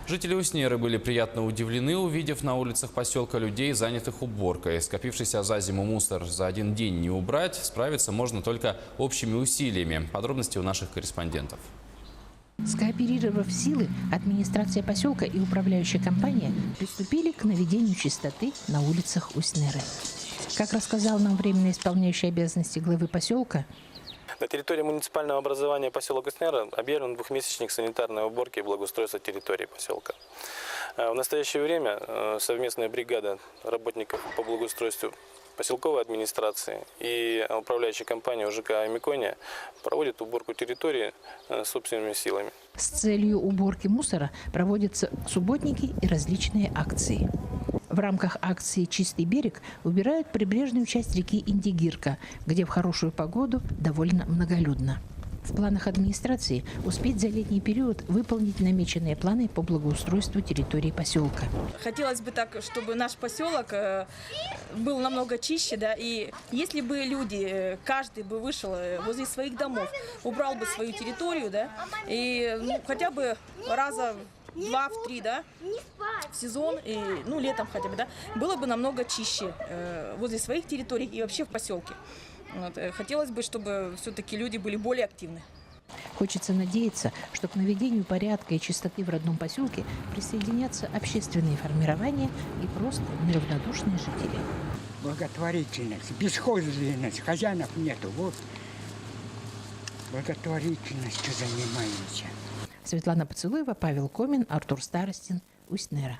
Жители Уснеры были приятно удивлены, увидев на улицах поселка людей, занятых уборкой. Скопившийся за зиму мусор за один день не убрать, справиться можно только общими усилиями. Подробности у наших корреспондентов. Скооперировав силы, администрация поселка и управляющая компания приступили к наведению чистоты на улицах Уснеры. Как рассказал нам временно исполняющий обязанности главы поселка, на территории муниципального образования поселок Уснера объявлен двухмесячник санитарной уборки и благоустройства территории поселка. В настоящее время совместная бригада работников по благоустройству поселковой администрации и управляющей компании УЖК «Микония» проводит уборку территории собственными силами. с целью уборки мусора проводятся субботники и различные акции. В рамках акции «Чистый берег» убирают прибрежную часть реки Индигирка, где в хорошую погоду довольно многолюдно. В планах администрации успеть за летний период выполнить намеченные планы по благоустройству территории поселка. Хотелось бы так, чтобы наш поселок был намного чище, да, и если бы люди, каждый бы вышел возле своих домов, убрал бы свою территорию, да, и хотя бы раза два, в три, да, в сезон, и, летом хотя бы, да, было бы намного чище возле своих территорий и вообще в поселке. Вот. Хотелось бы, чтобы все-таки люди были более активны. Хочется надеяться, что к наведению порядка и чистоты в родном поселке присоединятся общественные формирования и просто неравнодушные жители. Благотворительность, бесхозяйственность, хозяинов нету. Вот благотворительностью занимаемся. Светлана Поцелуева, Павел Комин, Артур Старостин, Уснера.